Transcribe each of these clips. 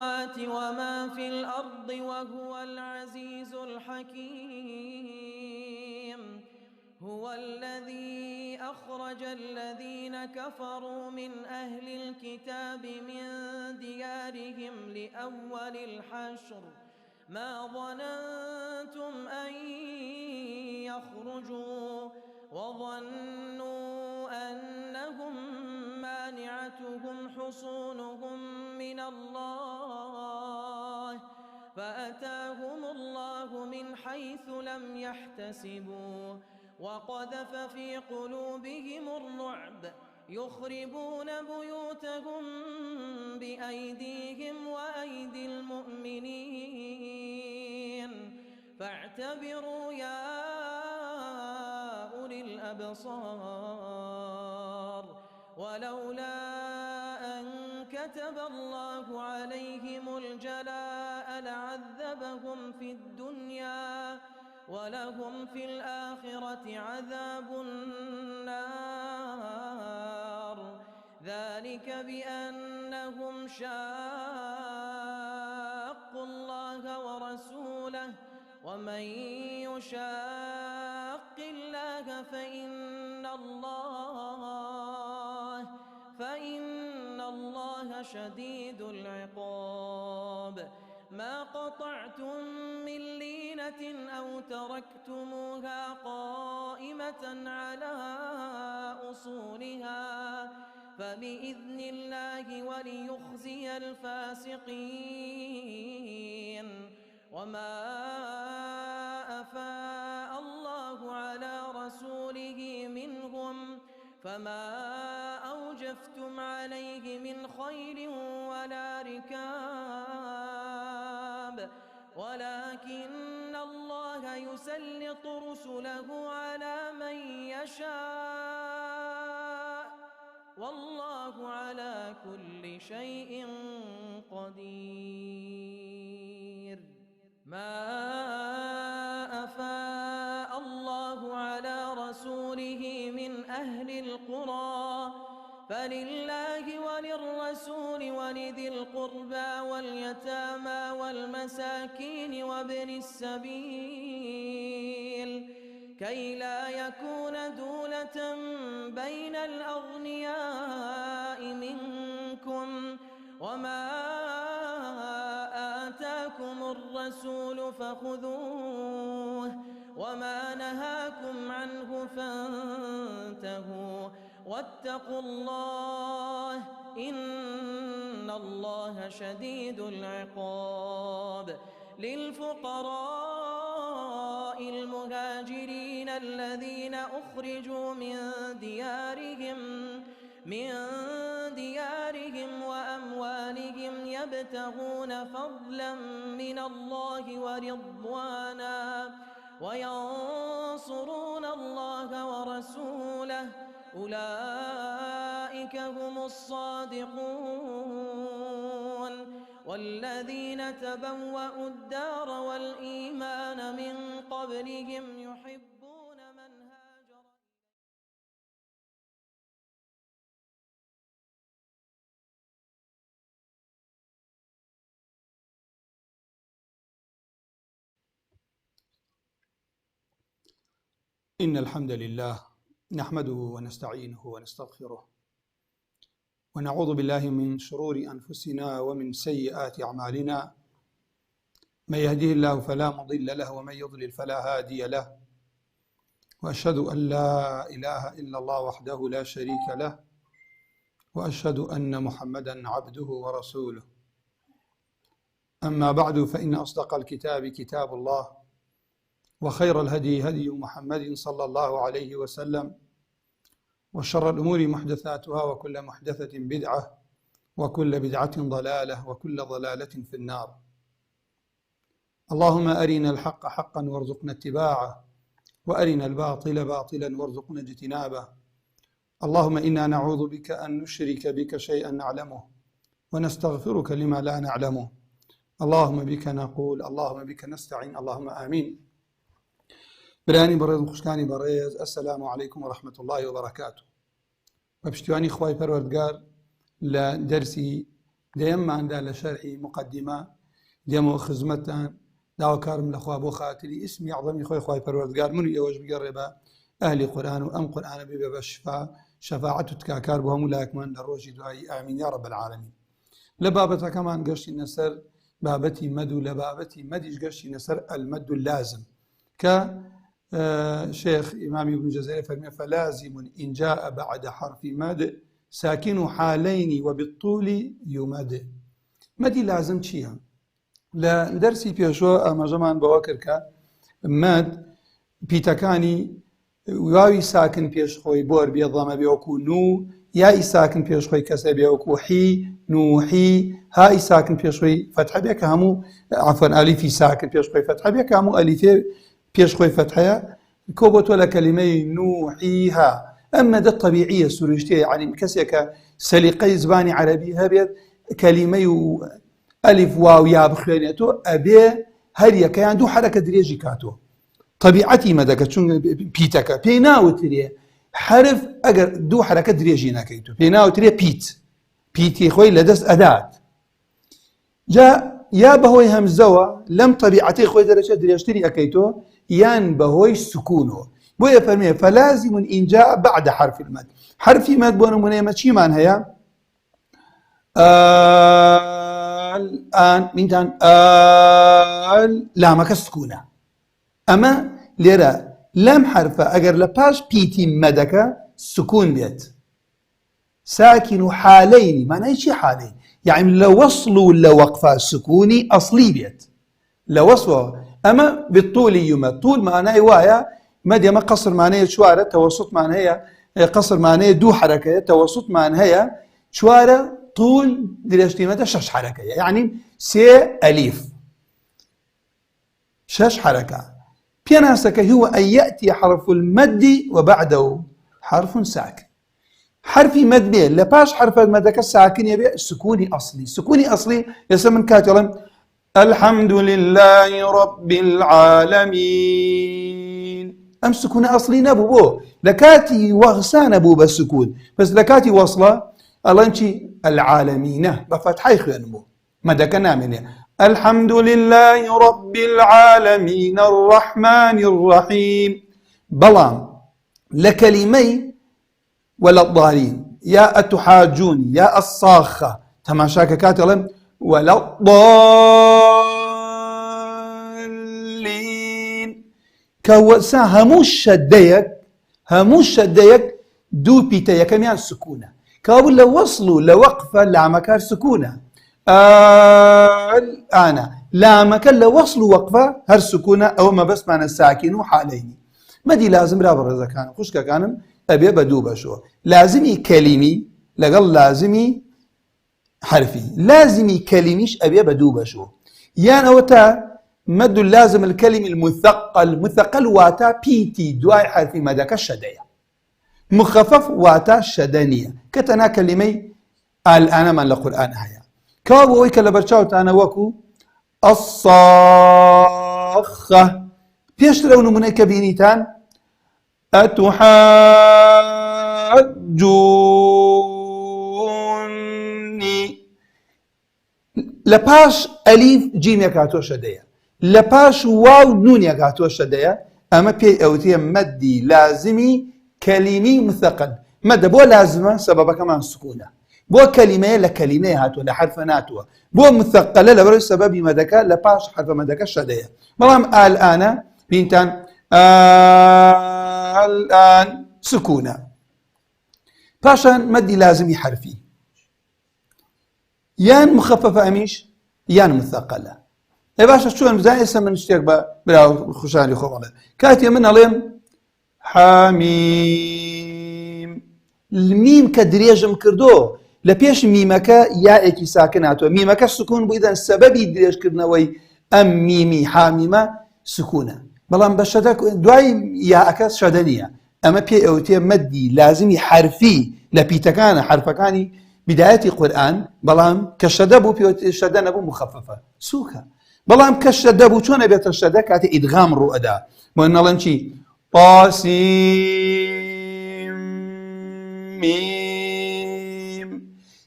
وما في الأرض وهو العزيز الحكيم. هو الذي أخرج الذين كفروا من أهل الكتاب من ديارهم لأول الحشر ما ظننتم أن يخرجوا وظنوا أنهم مانعتهم حصونهم من الله فأتاهم الله من حيث لم يحتسبوا وقذف في قلوبهم الرعب يخربون بيوتهم بأيديهم وأيدي المؤمنين فاعتبروا يا أولي الأبصار. ولولا أن كتب الله عليهم الجلاء لعذبهم في الدنيا ولهم في الآخرة عذاب النار ذلك بأنهم شاقوا الله ورسوله ومن يشاق الله فإن الله شديد العقاب. ما قطعتم من لينة أو تركتموها قائمة على أصولها فبإذن الله وليخزي الفاسقين. وما أفاء الله على رسوله منهم فما أوجفتم عليه من خيل ولا ركاب ولكن الله يسلط رسله على من يشاء والله على كل شيء قدير. ما أفاء الله على رسوله من أهل القرى فلله وللرسول ولذي القربى واليتامى والمساكين وابن السبيل كي لا يكون دولة بين الأغنياء منكم وما آتاكم الرسول فخذوه وما نهاكم عنه فانتهوا واتقوا الله إن الله شديد العقاب. للفقراء المهاجرين الذين أخرجوا من ديارهم وأموالهم يبتغون فضلا من الله ورضوانا وينصرون الله ورسوله أولئك هم الصادقون. والذين تبوأوا الدار والإيمان من قبلهم يحبون من هاجر إن الحمد لله نحمده ونستعينه ونستغفره ونعوذ بالله من شرور أنفسنا ومن سيئات أعمالنا من يهده الله فلا مضل له ومن يضلل فلا هادي له وأشهد أن لا إله إلا الله وحده لا شريك له وأشهد أن محمدا عبده ورسوله. أما بعد فإن أصدق الكتاب كتاب الله وخير الهدي هدي محمد صلى الله عليه وسلم وشر الأمور محدثاتها وكل محدثة بدعة وكل بدعة ضلالة وكل ضلالة في النار. اللهم أرنا الحق حقا وارزقنا اتباعه وأرنا الباطل باطلا وارزقنا اجتنابه. اللهم إنا نعوذ بك أن نشرك بك شيئا نعلمه ونستغفرك لما لا نعلمه. اللهم بك نقول اللهم بك نستعين اللهم آمين. برانی بەڕێز و خوشکانی بەڕێز ئەسەلامو عەلەیکم وەڕەحمەتوڵڵاهی وبەڕەکاتوه. بە پشتیوانی خوای پەروەردگار لە دەرسی دەیەمماندا لە شەرحی مقدمە دێمەوە خزمەتتان داواکارم لەخوا بۆ خاتری ئیسمی عەظەمی خۆی خوای پەروەردگار من و ئێوەش بگەڕێ بە ئەهلی قورئان و ئەم قورئانە ببێ بە شەفاعەت و تکاکار بۆ هەموو لایەکمان لە ڕۆژی دوایی ئامین یا رب العالمین. لە بابەتەکەمان گەشتینە سەر بابەتی مەد و لە بابەتی مەدیش گەشتینە سەر المەد اللازم کە شيخ إمام ابن جزيري فرمي فلازم إن جاء بعد حرف مد ساكن حالين وبالطول يمد. مدي لازم چییە؟ لە دەرسی پێشوە ئاماژەمان بەوە کرد کە مد پیتەکانی واوی ساکن پێشخۆی بۆر بێ ضەمە بێ وەکو نو، یای ساکن پێشخۆی کەسە بێ وەکو حی نوحی، های ساکن پێشخۆی فەتحە بێ کە هەموو عەفوەن ئەلیفی ساکن پێشخۆی فەتحە بێ کە هەموو ئەلیفێ پێشخۆی فەتحەیە کۆ بۆ تۆ لە کەلیمەی نوحیها. ئەم مەدە طەبیعیە سروشتیە، یعنی کەسێکە سەلیقەی زبانی عەرەبی هەبێت کەلیمەی و ئەلیف واو یا بخوێنێتەوە ئەبێ هەر یەکەیان دوو حرەکە درێژی کاتۆ. طبیعەتی مەدەکە چون پیتەکە پێی ناوترێ حرف ئەگەر دوو حرەکە درێژی نەکەیتەوە پێی ناوترێ پیت، پیتی خۆی لەدەست ئەدات. جا یا بەهۆی هەمزەوە لەم طبیعەتی خۆی دەرەچێ درێژتری ئەەکەیتەوە یان بەهۆی سکوونەوە. بۆیە فەرمێ فەلازم إن جاء بعد حرف المد. حرفی مد بۆ نمونەیە ئێمە چیمان هەیە؟ الآن مینتان لامەکە سکوونە. ئەمە لێرە لەم حرفە ئەگەر لە پاش پیتی مەدەکە سکون بێت ساکن و حالەینی، مانای چی حالەین؟ یعنی لە وەصل و لە وەقفە سکوونی ئەسڵی بێت لە وەصفەوە. ئەمە بالطولی یومەد. طول مانای وایە مەد ئێمە قەسرمانەیە چوارە، تەوەسوتمان هەیە قەسرمانەیە دوو حرەکەیە، تەوەسوتمان هەیە چوارە، طول درێژتیمەدە شەش حرەکەیە، یعنی سێ ئەلیف شەش حرەکە. پێناسەکە هو أن يأتي حرف المد وبعده حرف ساكن. حرفی مد بێ لە پاش حرفە مەدەکە ساکنێ بێ سکوونی ئەسڵی. سکوونی ئەسڵی ئێستا من کاتێڵم الحمد لله رب العالمين، ئەم سکوونە ئەسڵی نەبوو بۆ لە کاتی وەغسا نەبوو بە سکوون، بەس لە کاتی وەصڵە ئەڵێن چی؟ العالمینە بە فەتحای خوێنبوو مەدەکە نامێنێ. الحمد لله رب العالمين الرحمن الرحيم. بەڵام لە کەلیمەی ولا الضالين يا أتحاجون يا الصاخة تماشاك كاتلم ولا الضالين كوسا هموش شديك دو بيتا كميان سكونة كابل لو وصلوا لوقفة لعمكار سكونة الآن لعمكار لو وصلوا وقفة هر سكونة أو ما بس معنى الساكن وحالين ما دي لازم رابر إذا كان خشك كانم أبي بدو بشو لازمي كلمي لقل لازمي حرفي لازمي كلميش أبي بدو بشو يعني أوتا مد اللازم الكلمي المثقل واتا بيتي دواي حرفي مدك الشدية مخفف واتا شدانية كتنا كلمي الآن من القرآن هيا كابو ويك لبرشاو تانا وكو الصاخة بيشتروا نمونيك بينيتان أتحاجوني لپاش أليف جيم يكاتو شدية لپاش واو نون يكاتو شدية أما بي أوتي مدي لازمي كلمي مثقل مد بو لازمة سبب كمان سكونة بو كلمة لكلمة هاتو لحرف ناتو بو مثقلة لبرو سبب مدكا لپاش حرف مدكا شدية بلام الآن بينتان الآن سكونة باشان مدي لازمي حرفي يان مخففة أميش يان مثقلة اي باشا شو المزايا من اشتياق براو خشاني خوالي كاتي من عليهم حميم الميم كدريجم كردو لبيش ميمكا يا اكي ساكناتو ميمكا سكون بإذن سببي دريج كردنوي أم ميمي حاميمة سكونة بەڵام بە شەدە دوای یاکە شەدەنیە ئەمە پێی ئەوتێ مەدی لازمی حرفی لە پیتەکانە حرفەکانی بدایەتی قورئان بەڵام کە شەدە بوو پێ شەدە نەبوو مخەفەفە سووکە بەڵام کە شەدە بوو چۆن ئەبێتە شەدە کاتێ ئیدغام ڕوئەدا بۆ نەڵێن چی طاسیم میم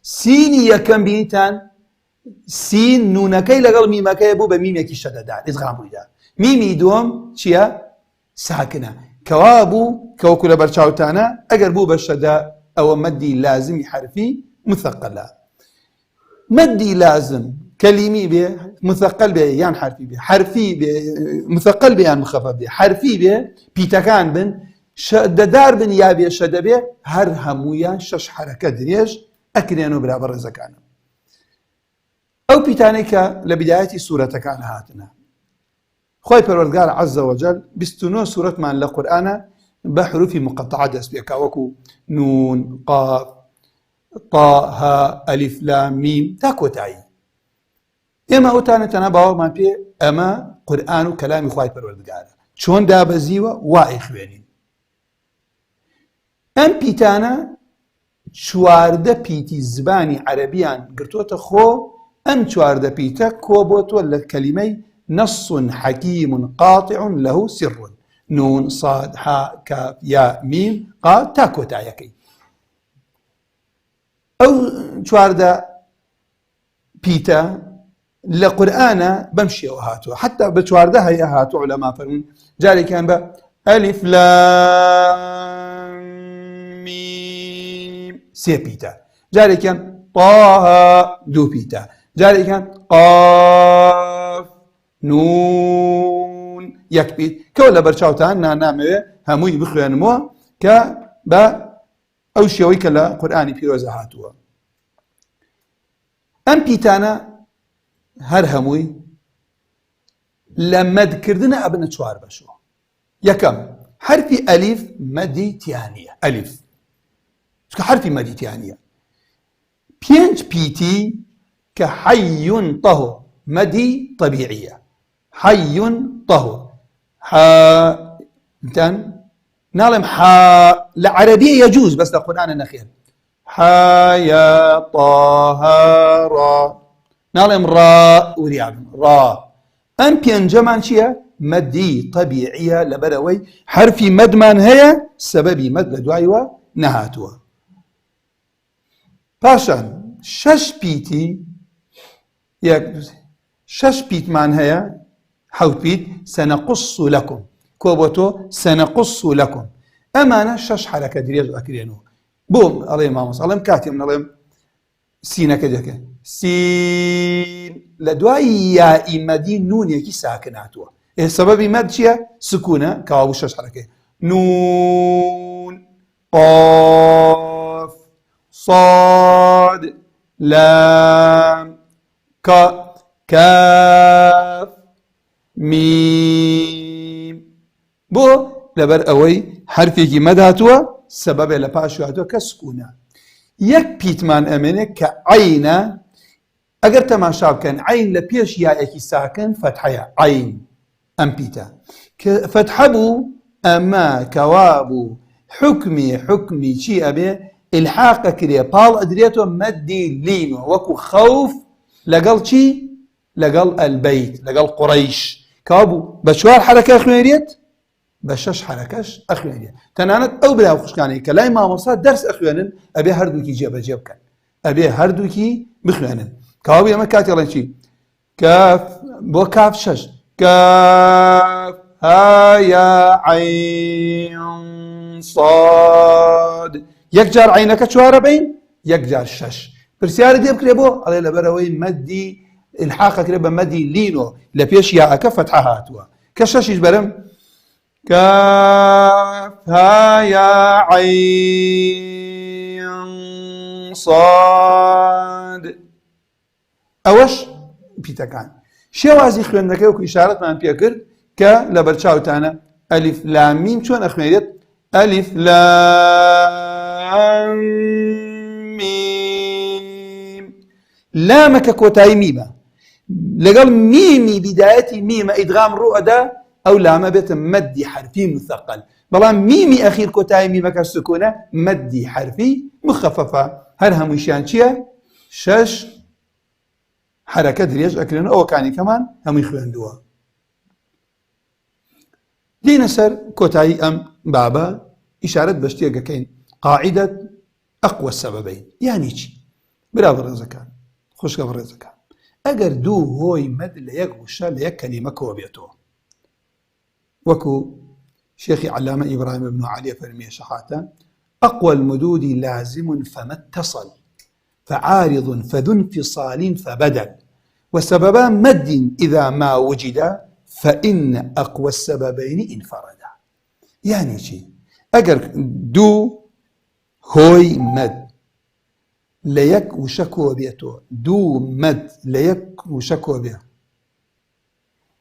سینی یەکەم بینیتان سین نونەکەی لەگەڵ میمەکەی بوو بە میمێکی شەدەدار ئیزغام بوویدا. میمی دووەم چییە؟ ساکنە کەوا بوو کەوەکو لە بەرچاوتانە ئەگەر بوو بە شەدە ئەوە مەدی لازمی حرفی مثەقەلە. مەدی لازم کەلیمی بێ مثەقەل بێ یان حرفی بێ، حرفی بێ مثەقەل بێ یان مخەفەف بێ، حرفی بێ پیتەکان بن شەدەدار بن یا بێ شەدە بێ، هەر هەموویان 6 حرەکە درێژ ئەکرێن و برابە ڕێزەکانم. ئەو پیتانەی کە لە بیدایەتی سوورەتەکان هاتنە خۆی پەروەردگار عەزە وەجەل 29 سوورەتمان لە قورئانە بە حروفی مقەطعە دەست پێکا وەکو نون، قاف، طا، ها، ئەلیف، لام، میم تا کۆتایی. ئێمە ئەوتانە تەنها باوەڕمان پێ ئەمە قورئان و کەلامی خوای پەروەردگارە چۆن دابەزیوە وای خوێنین. ئەم پیتانە 14 پیتی زبانی عەرەبیان گرتووەتە خۆ. ئەم 14 پیتە کۆ بۆتوە لە کەلیمەی نەص حەکیم قاطع له سر نون، صاد، ها، کاف، یا، میم، قاف تا کۆتایەکەی. ئەو 14 پیتە لە قورئانە بەم شێوە هاتووە، حتا بە 14 هەیە هاتووە عولەما فەرمون جارێکیان بە ئەلیف لام میم 3 پیتە، جارێکیان طاها 2 پیتە، جارێکیان قاف نون 1 پیت کەوە لە بەرچاوتان نامەوێ هەمووی بخوێنمەوە کە بە ئەو شێوەی کە لە قورئانی پیرۆزە هاتووە. ئەم پیتانە هەر هەمووی لە مەدکردنە ئەبنە 4 بەشەوە. یەکەم حرفی ئەلیف مەدی تیانیە، ئەلیف چکە حرفی مەدی تیانیە. 5 پیتی کە حەیون طەهو مەدی طەبیعیە، حەیون طەهو حاتەن ناڵێم حا لە عەرەبیە یەجوز بەس لە قورئانە نەخێن حایا طاها ڕا ناڵێم ڕا وریابم ڕا. ئەم 5ەمان چییە؟ مەدی طەبیعیە لەبەرەوەی حرفی مەدمان هەیە سەبەبی مەد لە دوایەوە نەهاتووە. پاشان 6 پیتی 6 پیتمان هەیە 7 پیت سەنەقص لەکم کۆ بۆ تۆ سەنەقص لەکم. ئەمانە 6 حرەکە درێژ ئەکرێنەوە. بۆ ئەڵێ مامۆس ئەڵێم کاتێم نەڵێم سینەکە دەکەن سین لە دوای یائی مەدی نونێکی ساکن هاتووە. سەبەبی مەد چییە؟ سکوونە کەوا بوو 6 حرەکەی. نون، قاف، صاد، لام، کاف، میم. بۆ لەبەر ئەوەی حرفێکی مەد هاتووە سەبەبێ لە پاشوو هاتووە کە سکوونە. 1 پیتمان ئەمێنێ کە عەینە. ئەگەر تەماشا بکەن عەین لە پێش یاەکی ساکن فەتحەیە عەین. ئەم پیتە کە فەتحە بوو ئەمە کەوا بوو حکمی چی ئەبێ؟ ئیلحاقە کرێ پاڵ ئەدرێتەوە مەدی لینەوە وەکو خەوف لەگەڵ چی؟ لەگەڵ ئەلبەیت لەگەڵ قوڕەیش کەوا بوو بە 4 حرەکە خوێنرێت بە 6 حرەکەش ئەخوێنێت. تەنانەت ئەو براو خوشکانەی کە لای مامۆستا دەرس ئەخوێنن ئەبێ هەردووکی جێبەجێ بکەن، ئەبێ هەردووکی بخوێنن. کەوا بوو ئەمە کاتی ئەڵێن چی؟ کاف بۆ کاف 6 كاف ها يا عين صاد 1 جار عينك 4 بين 1 جار 6 برسيار دي بكري بو على لبروي مدي الحاقك ربا مدي لينو لبيش يا اك فتحه هاتوا كشش برم كاف ها يا عين صاد اوش بيتكان شێوازی خوێندنەکەی وەکو ئیشارەتمان پێ کرد کە لە بەرچاوتانە ئەلیف لام میم چۆن ئەخوێنرێت؟ ئەلیف لام میم. لامەکە کۆتایی میمە لەگەڵ میمی بیدایەتی میمە ئیدغام ڕوئەدا ئەو لامە بێتە مەدی حرفی مثەقەل. بەڵام میمی ئەخیر کۆتایی میمەکە سکوونە مەدی حرفی مخەفەفە. هەر هەمووشیان چییە؟ 6 حرەکە درێژ ئەکرێن ئەوەکانی کەمان هەمووی خوێندووە. دینە سەر کۆتایی ئەم بابە ئیشارەت بە شتێکەکەین قاعیدەت ئەقوە سەبەبەین. یانی چی؟ برا بەڕێزەکان خوشکە بەڕێزەکان ئەگەر دوو هۆی مەد لە یەک وشە لە یەک کەلیمە کۆ بێتەوە. وەکو شێخی علامە ئیبراهیم بن عەلی فەرمیێ شەحاتە: أقوى المدود لازم فما اتصل فعارض فذو انفصال فبدل وسببا مد إذا ما وجد فإن أقوى السببين انفردا. يعني شي أجر دو هوي مد ليك وشكو بيتو دو مد ليك وشكو بيه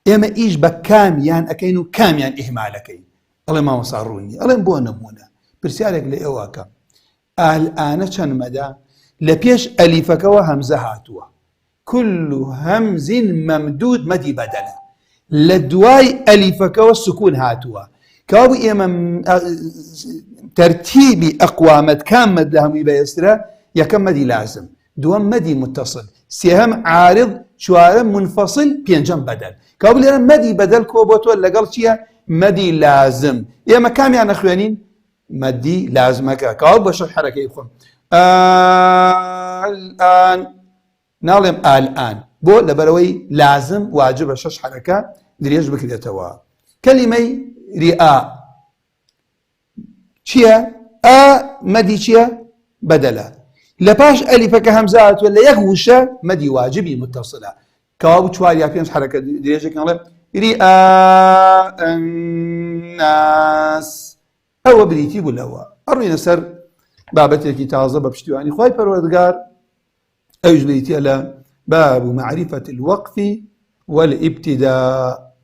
إما إيش بكام يعني أكينو كام يعني إهمالكين الله ما وصاروني الله بو نمونه برسالك لإواكا الآن كان مدى لبيش ألفك وهمزة هاتوا كل همز ممدود مدي بدلا لدواي ألفك والسكون هاتوا كابو إما ترتيبي أقوى مد كام مد لهم يبيسترا يكم مدي لازم دوام مدي متصل سيهم عارض شوارم منفصل بينجم بدل كابو لنا مدي بدل كوبوتو اللي قال شيء مدي لازم إما كام يعني أخوانين مدي لازمك كاوب باش الحركه يخون الان نعلم الان بو لبروي لازم واجب شش حركه دريج بكريتوا كلمه رئاء شيا مدي شيا بدلا لباش الفك همزات ولا يغوشه مدي واجبي متصله كاوب شوار يا فين حركه دريج كان رئاء الناس أو بريتي ولا هو أروينا سر بابتك تازة ببشتواني خواهي پروردگار أوج بريتي على باب معرفة الوقف والابتداء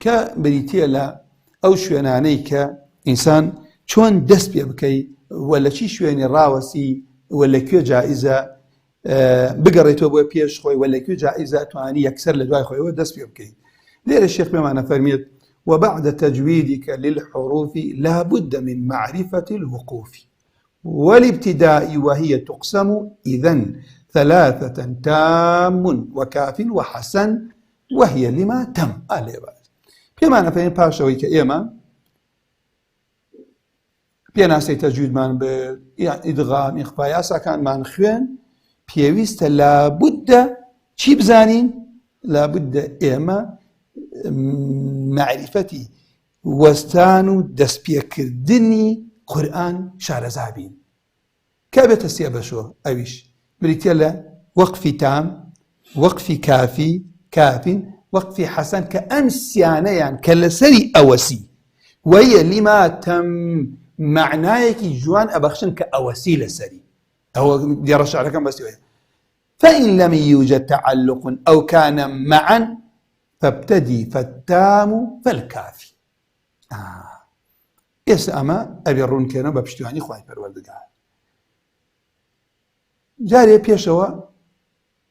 كبريتي على أو شواناني كإنسان شون دس بيبكي ولا شي شواني راوسي ولا كيو جائزة بقريتو بو بيش خوي ولا كيو جائزة تواني يكسر لدواي خوي ودس بيبكي ليه الشيخ بمعنى فرميت: وبعد تجويدك للحروف لا بد من معرفة الوقوف والابتداء وهي تقسم إذن ثلاثة تام وكاف وحسن وهي لما تم بمعنى فهم باشوي كإيما بيناسي تجويد من بإدغام إخفاء ياسا كان من خوين بيويست لابد شي بزانين لابد إيما معرفتي وستانو دسبيكردني قرآن شارزابين كابت السيابشو أويش بريتيلا وقف تام وقف كافي كاف وقف حسن كأنسيانا يعني كالسري أوسي وهي لما تم معنايك جوان أبخشن كأوسي لسري أو ديار الشعر كم بس فإن لم يوجد تعلق أو كان معا فابتدي فالتام فالكافي إيس أما أبي الرون كينا ببشتواني خواهي پروردگار جاري بيشوا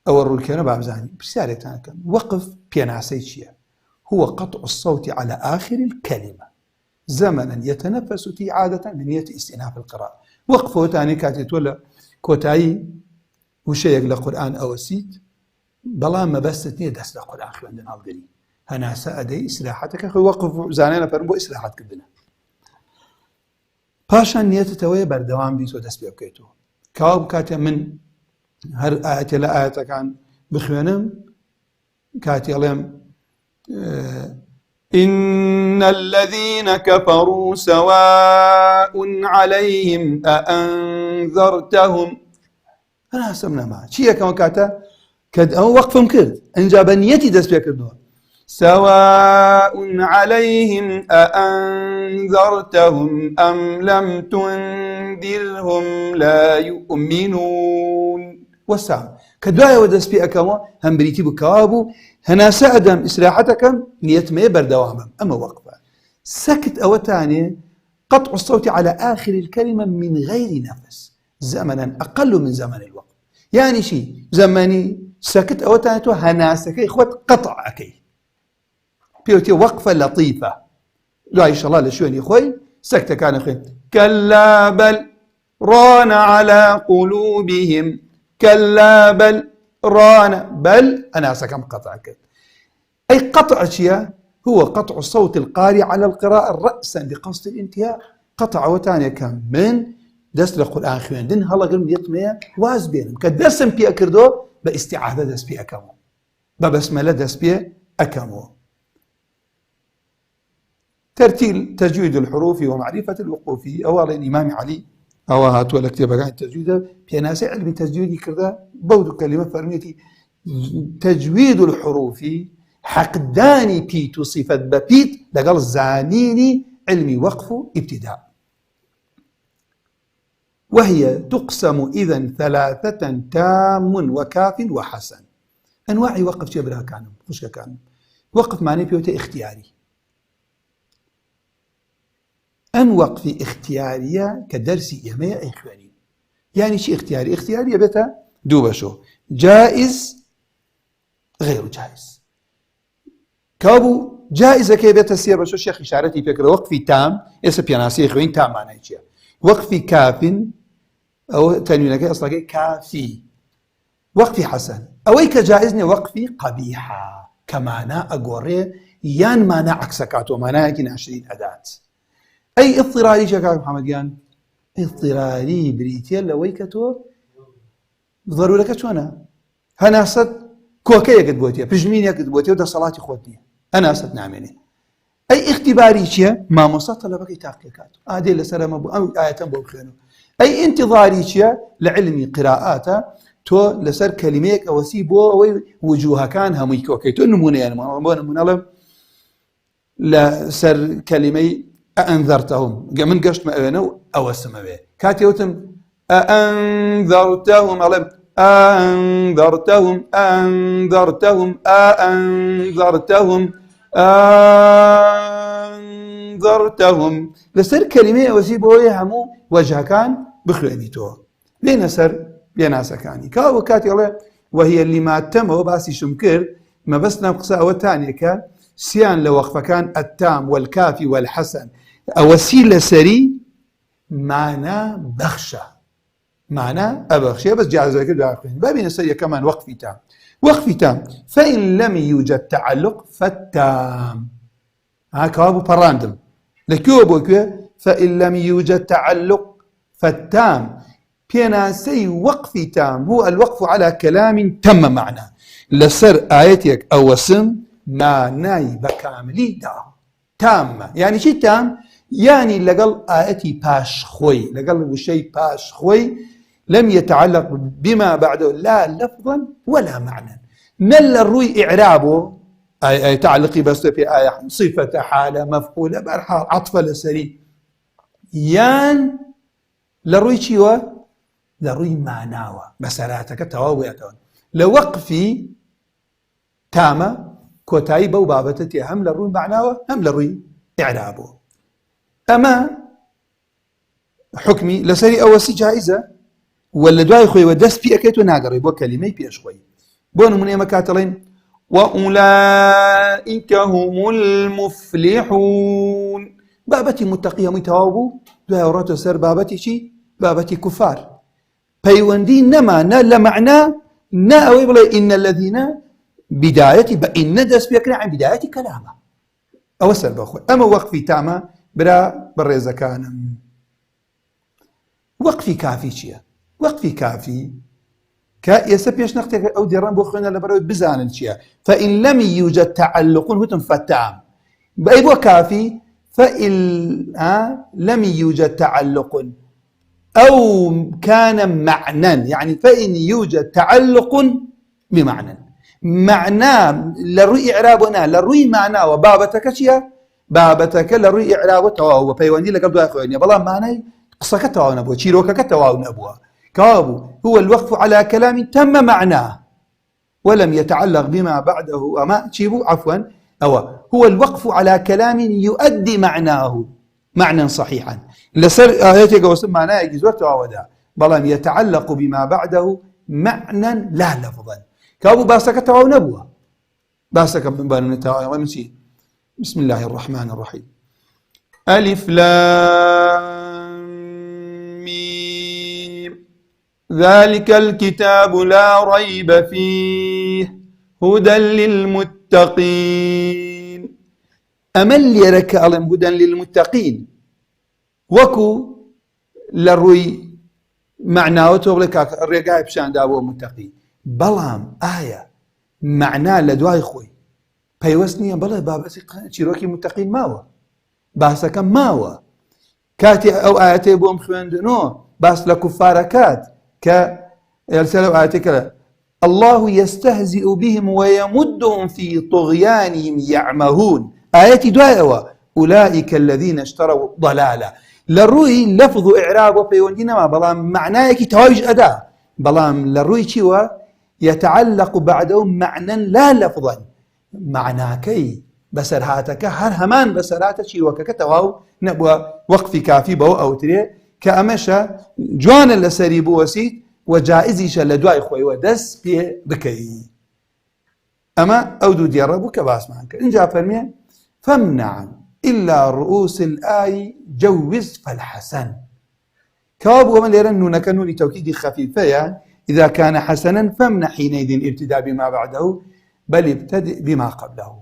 أو الرون كينا بابزاني بسياري تانكا وقف بيناسي شيء هو قطع الصوت على آخر الكلمة زمنا يتنفس فيه عادة بنية استئناف القراءة وقفه تاني كاتت ولا كوتاي وشيء لقرآن أو سيت بلا ما بستني دست القرآن خو عندنا هالقري هنا سأدي إصلاحاتك أخي وقف زانينا فرمو إصلاحات كدنا باشان نية توي بردوام بيسو دست بيبكيتو كاوب كاتي من هر آية لا آية كان بخوانم كاتي عليهم إن الذين كفروا سواء عليهم أأنذرتهم أنا سمنا معه شيء كما كاتا كد أو وقفهم كرد إن جاب نيتي دس بيكردوها سواء عليهم أأنذرتهم أم لم تنذرهم لا يؤمنون والسلام كدوايا ودس بيكوا هم بريتي بكابو هنا سأدم إصلاحتكم نيت ما بردوامهم أما وقفه سكت أو تاني قطع الصوت على آخر الكلمة من غير نفس زمنا أقل من زمن الوقت يعني شيء زمني سكت أو تاني هناسك إخوة قطع أكي بيوتي وقفة لطيفة لا إن شاء الله لشوين إخوي سكتة كان أخي كلا بل ران على قلوبهم كلا بل ران بل أنا سكم قطعك أي قطع شيء هو قطع الصوت القارئ على القراءة رأسا بقصد الانتهاء قطع وتانية كم من دست القرآن خوين دين هلا قلم يطمئة واز بينهم كدرسم بي أكردو باستعاذة دەست پێ ئەەکەمەوە ببسملة دەست پێ ئەەکەمەوە. ترتيل تجويد الحروف ومعرفة الوقوف أولا الإمام علي أو هاتوا لكتاب عن التجويد في ناس علم تجويد كذا بود كلمة فرميتي تجويد الحروف حقداني بيت صفة ببيت لقال زانيني علمي وقف ابتداء، وهي تقسم إذن ثلاثة تام وكاف وحسن. أنواع وقف جبرها كانوا خش كانوا وقف معناه بيوتي اختياري، أن وقف اختيارية كدرسي يمية إخواني. يعني شيء اختياري؟ اختياري بتا دوبشو جائز غير جائز. كابو جائزة كي بتا سير بشو شيخ إشارتي فكرة وقفي تام يسا بياناسي إخوين تام معناه شيء، وقفي كاف أو تنوينك أصلا كافي، وقفي حسن أو كجائزني وقفي قبيحة كمانا أقوري يان مانا عكسكات ومانا يكين 20 أداة. أي اضطراري شكاك محمد يان اضطراري بريتيا لويكتو ضرورة كتوانا هنا صد كوكي يقد بوتيا بجمين يقد بوتيا ودا صلاتي خوتني أنا صد نعمني. أي اختباري شيء ما مصطلح لبكي تحقيقات هذه اللي سلام أبو أو آية أبو خينو. أي انتظاري شيء لعلمي قراءاته تو لسر كلميك أو سيبو وجوها كان هم يكوكي تو نموني يعني ما لسر كلمي أأنذرتهم من قشت ما أبنوا أو السماوية كاتيوتم أأنذرتهم علم أأنذرتهم أأنذرتهم أأنذرتهم أأنذرتهم لسر كلمة وسيبه همو وجه كان بخلانيتو لين سر بيناسا كاني كاو كاتي الله وهي اللي ما تمه باسي شمكر ما بس نقص أو الثانية كان سيان لوقف كان التام والكافي والحسن وسيلة سري معنى بخشة معنى أبخشة بس جاهز كده بابين السرية كمان وقفي تام وقفي تام فإن لم يوجد تعلق فالتام كابو براندم لكيو فإن لم يوجد تعلق فالتام بيناسي وقفي تام هو الوقف على كلام تم معنى لسر آيتك أو سم معناي بكاملي دا تامة. يعني شيء تام يعني لقل آيتي باش خوي لقل شيء باش خوي لم يتعلق بما بعده لا لفظا ولا معنى نل الروي إعرابه أي تعلقي بس في آية صفة حالة مفعولة برحال عطفة لسري يان لروي شيوا لروي معناوة مساراتك تواويتون لوقفي تامة كوتايبة وبابتتي هم لروي معناوة هم لروي إعرابه. أما حكمي لسري أوسي جائزة ولا دواي خوي ودس في أكيد وناقر يبغى كلمة بيش خوي بونو من مكاتلين وأولئك هم المفلحون بابتي متقية متوابو دواي وراتو سر بابتي شي بابتي كفار بيوندي نما لا معنى نا أو يبغى إن الذين بدايتي بإن دس بيكنا عن بداية كلامه أو سر بأخوي. أما وقفي تامة برا بريزة كان وقفي كافي شيء وقفي كافي يسبيش نقطة أو ديران بوخنا لبروي بزان شيء فإن لم يوجد تعلق هتم فتام بأي كافي فإن لم يوجد تعلق أو كان معنى يعني فإن يوجد تعلق بمعنى معناه للرؤي إعرابنا للرؤي معناه وبابتك شيء بابتك للرؤي إعرابه وهو بيوندي لقد أخواني بلا معنى قصة كتواو نبوه شيروكا كتواو نبوه كابو هو الوقف على كلام تم معناه ولم يتعلق بما بعده أما تشيبو عفوا هو الوقف على كلام يؤدي معناه معنى صحيحا لسر آياتك وسم معناه يجزورته ودا بلام يتعلق بما بعده معنى لا لفظا كابو باسك تواو نبوه باسك بانو نتاوى ومسي. بسم الله الرحمن الرحيم. ألف لام ميم ذلك الكتاب لا ريب فيه هدى للمتقين. أمل يرك ألم هدى للمتقين وكو للروي معناه وتغلق الرقائب شان دابو متقين بەڵام ئایا معنا لە دوای خۆی پەیوەست نییە بڵێ بابەتی چیرۆکی متەقین ماوە باسەکە ماوە کاتی ئەو ئاەتەی بۆم خوێندنەوە باس لە کوفارەکات کە لەسەر ئەو ئاەتێکە الله يستهزئ بهم ويمدهم في طغيانهم يعمهون آياتي دعاء أولئك الذين اشتروا ضلالة للروي لفظ إعراب وبيوندين ما بلام معناه تواجه أداء بلام للروي شوى يتعلق بعده معنى لا لفظا معناكي بسرهاتك هر همان بسرهاتك شوى كتواو نبوى وقف كافي بو أو تري كأمشا جوانا لسري بوسيت وجائزيش لدواي خوي ودس بي بكي أما أودو دياربو كباس معك إن جاء فرمي فامنعا إلا رؤوس الآي جوز فالحسن كواب ومن ليرنو نكنو لتوكيد خفيفة إذا كان حسنا فامنع حينئذ ابتداء بما بعده بل ابتدئ بما قبله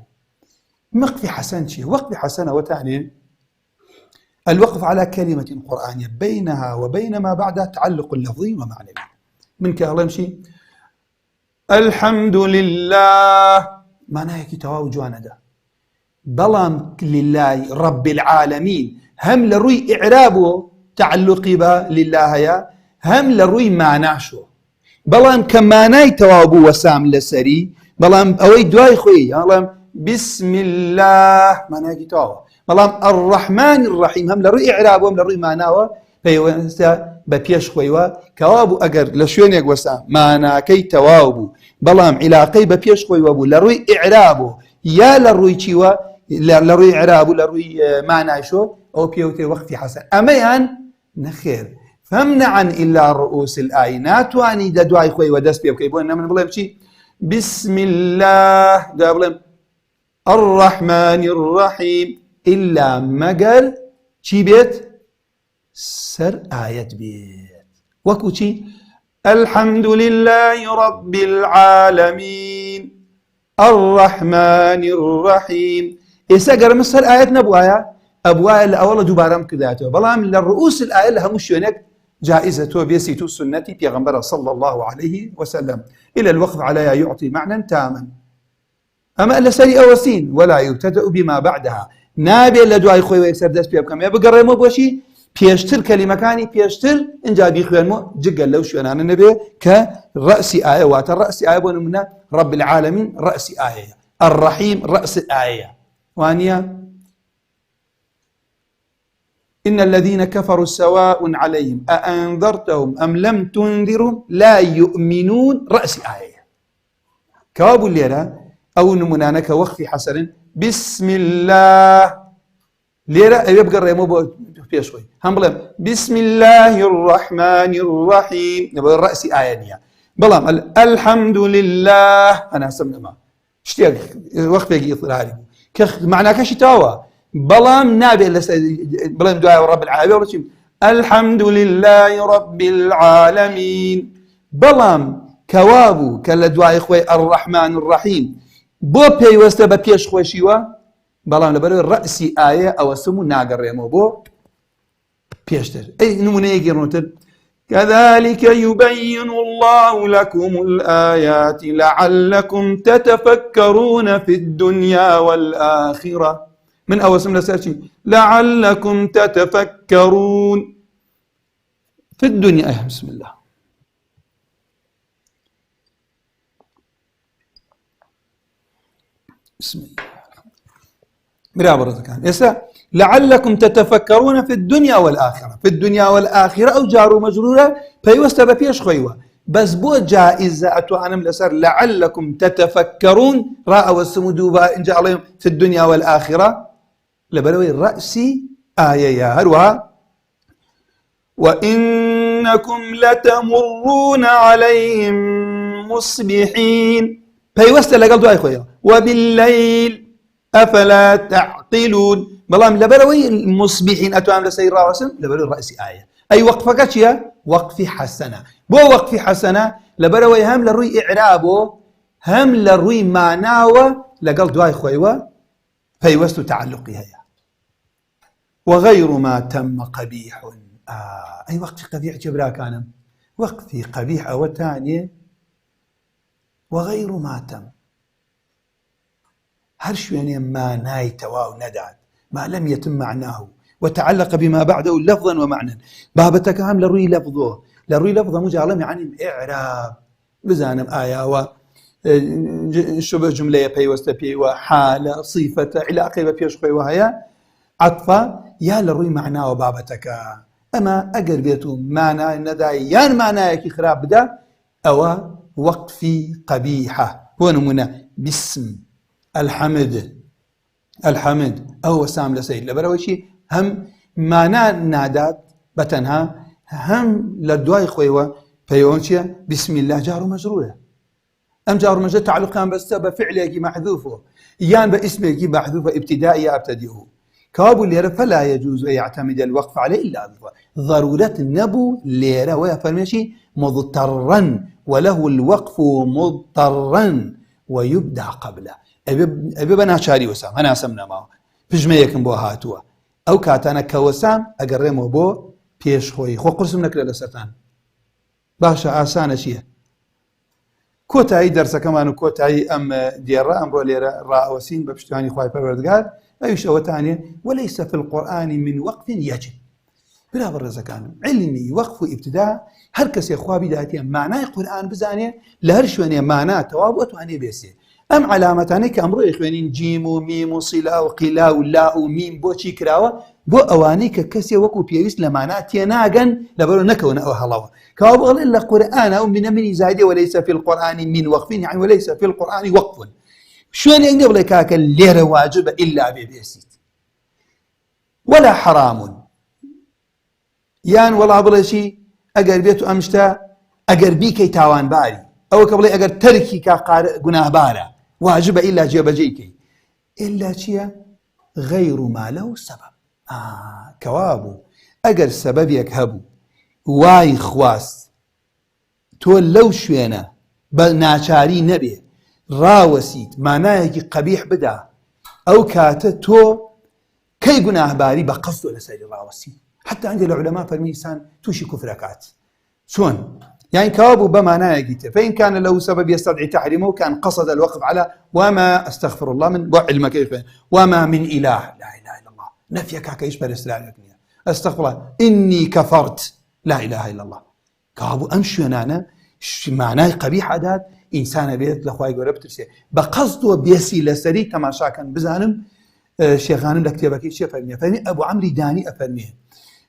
وقف حسن شيء وقف حسنة وتعني الوقف على كلمة قرآنية بينها وبين ما بعدها تعلق لفظي ومعنوي من كلام يمشي الحمد لله معناه كتواو جوانا ده بلام لله رب العالمين هم لروي إعرابه تعلقي به لله يا هم لروي معناشو بلام كماناي توابو وسام لسري بلام أوي دواي خوي بلام بسم الله معناه كتواو بلام الرحمن الرحيم هم لروي إعرابه هم لروي معناه فيوانسا ببيش خويوا كوابو أجر لشونيك وسام معناكي توابو بلام علاقي ببيش خويوا بو لروي إعرابه يا لروي تشيوا لروي إعرابه لروي معناه شو أو بيوتي وقت حسن أميان نخير فامنعا إلا رؤوس الآينات واني دواي خوي ودس بيو كيبون من بلام شي بسم الله دابلم الرحمن الرحيم إلا مقال شي بيت سر آية بيت وكوشي الحمد لله رب العالمين الرحمن الرحيم إسا قرم سر آية نبوايا أبوايا الأول دوبارم كذاته بلام للرؤوس الآية لها مشيونك جائزة بيسيتو السنة بيغمبر صلى الله عليه وسلم إلى الوقف عليها يعطي معنى تاما أما إلا سري أوسين ولا يبتدأ بما بعدها نابي لدواي خوي ويكسر دس بيبكم يا بقرمو بوشي بيشتر كلمكاني بيشتر إن جا بيخوانمو جقل لو شوانان النبي كرأس آية واتر آية بونمنا رب العالمين رأس آية الرحيم رأس الآية وانيا إن الذين كفروا سواء عليهم أأنذرتهم أم لم تنذرهم لا يؤمنون رأس آية كوابو الليلة أو نمنانك وقف حسن بسم الله ليرة يبقى الرئيمو بيشوي هم بلام بسم الله الرحمن الرحيم نبغى الرأس آية بلام الحمد لله أنا سمنا ما اشتياق وقت يجي إطلالي معناه كشي تاوى بلام نابي بلام دعاء رب العالمين الحمد لله رب العالمين بلام كوابو كلا دعاء إخوي الرحمن الرحيم بو بيوسته ببيش خوي شيوا بلام لبرو الرأس آية أو سمو ناقر ريمو بو بيشتر أي نمونه يقرنوتر كذلك يبين الله لكم الآيات لعلكم تتفكرون في الدنيا والآخرة من أول سمنا سألتي لعلكم تتفكرون في الدنيا بسم الله بسم الله مرابرة كان يسا لعلكم تتفكرون في الدنيا والآخرة في الدنيا والآخرة أو جاروا مجرورة فيوستا بفيش خويوة بس بو جائزة أتوانم لسر لعلكم تتفكرون راء والسمدوبة إن جاء عليهم في الدنيا والآخرة لبلوي الرأسي آية يا هروها وإنكم لتمرون عليهم مصبحين فيوستا لقل دعاء خويوة وبالليل أفلا تعقلون بلام لبلوي المصبحين أتوام لسير راسم لبلوي الرأس آية أي وقفك يا وقف حسنة بو وقف حسنة لبلوي هم لروي إعرابه هم لروي معناه لقل دواي خويوة فيوست تعلقها وغير ما تم قبيح أي وقف قبيح جبرا كان وقف قبيح أو تانية وغير ما تم هر شوێنێ مانای تەواو نەدات ما لم يتم معناه وتعلق بما بعده لفظا ومعنى بابەتەکە هەم لە ڕووی لەفظۆ لە ڕووی لەفظ مجاڵە یعنی ئێعراب بزانم ئایا و شبه جملەیە پەیوەستە پێیوە حالە صیفەتە علاقەی بە پێش خۆی وهەیە عەطفە یا لە ڕووی معناوە بابەتەکە ئەمە ئەگەر بێت و مانای نەدای یان مانایەکی خراپ بدا ئەوە وەقفی قەبیحە بۆ نمونە بسم الحەمد ئەو وەسام لەسەر لەبەرەوەی هەم مانا نادات بەتەنها هەم لە دوای خۆیەوە پەیوەند چییە بسم الله جار و مەجرورە ئەم جار و مەجرور تعلقان بەستە بە فعلێکی مەحذوفە یان بە ئیسمێکی مەحذوفە ابتدائي ئەبتەدیه كوابو ليرة فلا يجوز أن يعتمد الوقف عليه إلا ضرورة نبو ليرة ويفرمشي مضطرا وله الوقف مضطرا ويبدأ قبله أبي بنا شاري وسام أنا سمنا معه بجمعيكم بو هاتوا أو كاتانا كوسام أقرمه بو بيش خوي خو قرسم لك للستان باشا آسانة شيء كوتاي درس كمان كوتاي أم ديرا أم روليرة راء وسين ببشتاني خواهي بردقار أيش أو تانية وليس في القرآن من وقف يجب بلا برزة كان علمي وقف ابتداء هر كسي أخوة بدايتين معناه القرآن بزانية لهرشوانية معناه توابط واني بيسي أم علامتاني كأمرو إخوانين جيم وميم وصلا وقلا ولا وميم بو چي كراوة بو أواني ككسي وكو بيويس لمعناه تيناغن لبرو نكون أو هلاوة كوابغل إلا قرآن أو من زايدة وليس في القرآن من وقف يعني وليس في القرآن وقف شوين يقدر لك هكا ليرة واجبة إلا ببيسيت ولا حرام يان والله بلا شيء أجر بيتو أمشتا أجر بيكي تاوان باري أو كبلي أجر تركي كقار جناه بارا واجبة إلا جيب جيكي إلا شيء غير ما له سبب كوابو أجر سبب يكهبو واي خواس تول لو شوينة بل ناچاري نبي راوسيت معناهەکی قەبیح بدا ئەو کاتە تۆ کەی گوناهباری بە قەسد لەسەری ڕاوەسی حتى عندي العلماء فەرمیسان تووشی کوفرەکات چۆن يعني كوابو بمعناهەکی تر فإن كان له سبب يستدعي تحريمه كان قصد الوقف على وما استغفر الله من علمك كيف وما من إله لا إله إلا الله نفيك كيش بالإسلام استغفر الله إني كفرت لا إله إلا الله كوابو أمشي أنا معناه قبيح عادات إنسان بيت لخواي جورب ترسي بقصد وبيسي لسري تماشا كان بزانم شيخانم لكتابك شيخ فرمي أبو عمرو داني أفرميه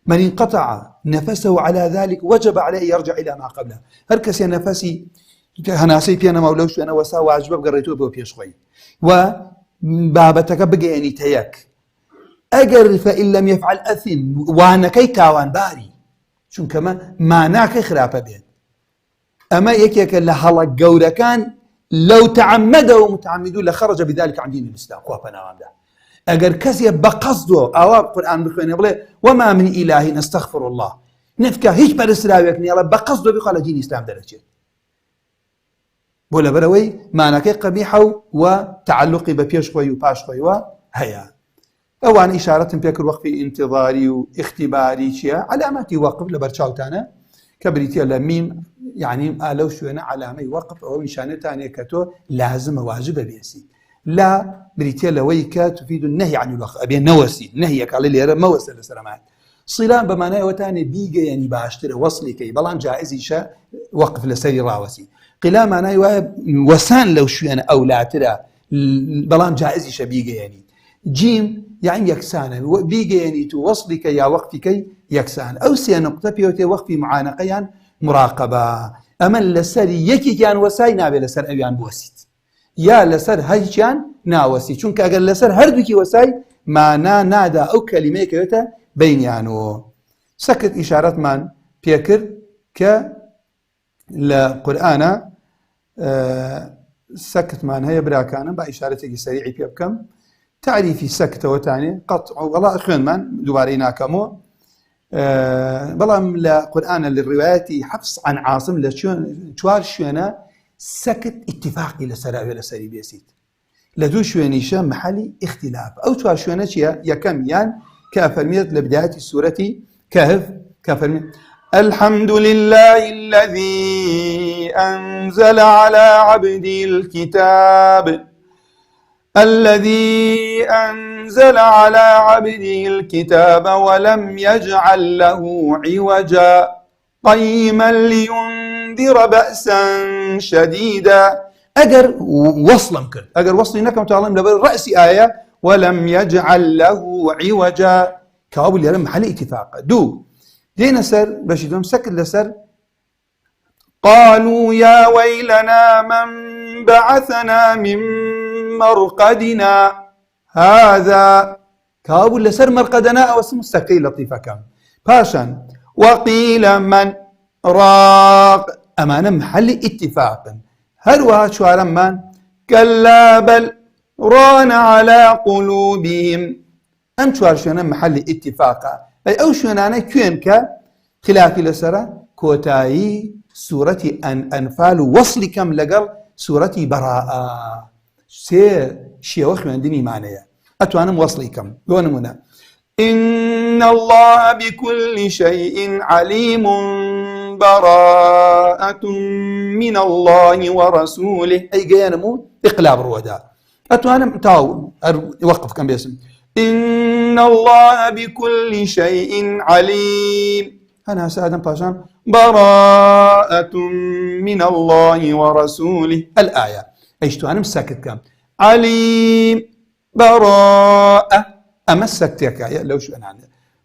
من انقطع نفسه على ذلك وجب عليه يرجع إلى ما قبله هركسي نفسي هناسي بيانا مولوش أنا وسا واجب قريتوه بو بيش خوي وبابتك بقى يعني تيك أجر فإن لم يفعل أثم وانا كي تاوان باري شون كما معناك خرافة بين أما يكيك لهلا جورا كان لو تعمده متعمدون لخرج بذلك عن دين الإسلام خوابنا عمدا أجر كسي بقصده أواب القرآن بخوين يقول وما من إله نستغفر الله نفكا هيش بالإسلام يكني الله بقصده بقال دين الإسلام درجة بولا بروي معناك قبيحة وتعلقي ببيش خوي وباش خوي وهيا أوان إشارة بيكر وقف انتظاري واختباري شيء علامات وقف لبرشاوتانا كبريتيا لميم يعني لو شوينا علامة وقف أو نشانة ثانية كتو لازم واجب بيسي لا بريتيا لويكا تفيد النهي عن الوقف أبي نوسي نهيك على اللي ما وصل السلامات صلة بمعنى وتاني بيجا يعني باشتري وصلي كي بلان جائز يشاء وقف لسري راوسي قلا معناه وسان لو شوينا أو لا ترى بلان جائز يشاء بيجا يعني جيم يعني يكسان بيجا يعني توصلك يا وقفك يكسان أو سي نقطة بيوتي وقفي معانقة يعني مراقبة أما لسر يكي كان وساي نابي لسر أبيان بوسيت يا لسر هاي كان ناوسي چونك أقل لسر هردوكي وساي ما نادا أو كلمة كيوتا بينيانو سكت إشارات من بيكر ك لقرآن سكت من هي براكانا بإشارتك سريعي بيبكم تعريفي سكت وتاني قطع والله أخوان من دوبارينا كمو بلام لقرآن للروايات حفص عن عاصم لشون شوار شونا سكت اتفاقي لسرابي لسري بيسيت لدو شوانيشا محلي اختلاف أو شوار شونا يكم يان كافرميت لبداية السورة كهف كافرميت الحمد لله الذي أنزل على عبده الكتاب ولم يجعل له عوجا قيما لينذر بأسا شديدا. أجر وصلا كرد، أجر وصلي نكم تعلم لبر رأس آية ولم يجعل له عوجا كابل يرم محل اتفاق دو دينا سر بشيدهم سكت لسر قالوا يا ويلنا من بعثنا من مرقدنا هذا كابل لسر مرقدنا أو اسم السكي لطيفة كان باشا وقيل من راق أمانا محل اتفاق هل وهاشوارا من كلا بل ران على قلوبهم أم شوار شوانا محل اتفاقا أي أو شوانا كوين خلافي لسرة كوتاي سورة أنفال وصل كم لقل سورة براءة سي شيوخ من ديني معناها أتوانا وصلي كم يونمنا إن الله بكل شيء عليم براءة من الله ورسوله أي جيانمو إقلاب رودا أتوانا تاو يوقف كم باسم إن الله بكل شيء عليم أنا سادم باشان براءة من الله ورسوله الآية أيشتو أنا مساكت كم عليم براءة أمسكتك يا لو شو أنا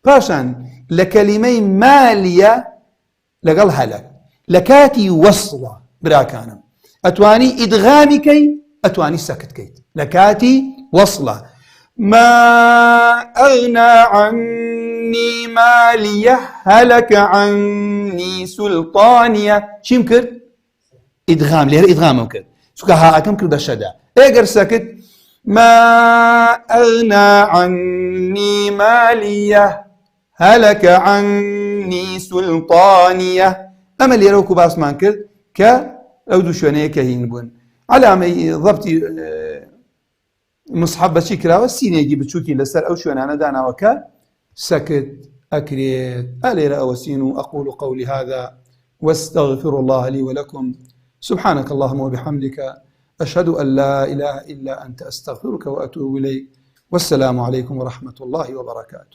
باشان لكلمين مالية لقل هلك لكاتي وصلة براكانم أتواني إدغامكي أتواني سكتكيت لكاتي وصلة ما أغنى عني مالية هلك عني سلطانية شمكر إدغام ليه إدغام ممكن سكا ها كم كرد الشدا إيجر سكت ما أغنى عني مالية هلك عني سلطانية أما اللي يروكو باسمان كرد أودو شوانيه كهين بون على ضبطي مصحف بشي كراوة السين يجي بتشوكي لسر أو شوان أنا دانا وكا سكت أكريت ألير أوسين أقول قولي هذا واستغفر الله لي ولكم سبحانك اللهم وبحمدك أشهد أن لا إله إلا أنت أستغفرك وأتوب إليك والسلام عليكم ورحمة الله وبركاته.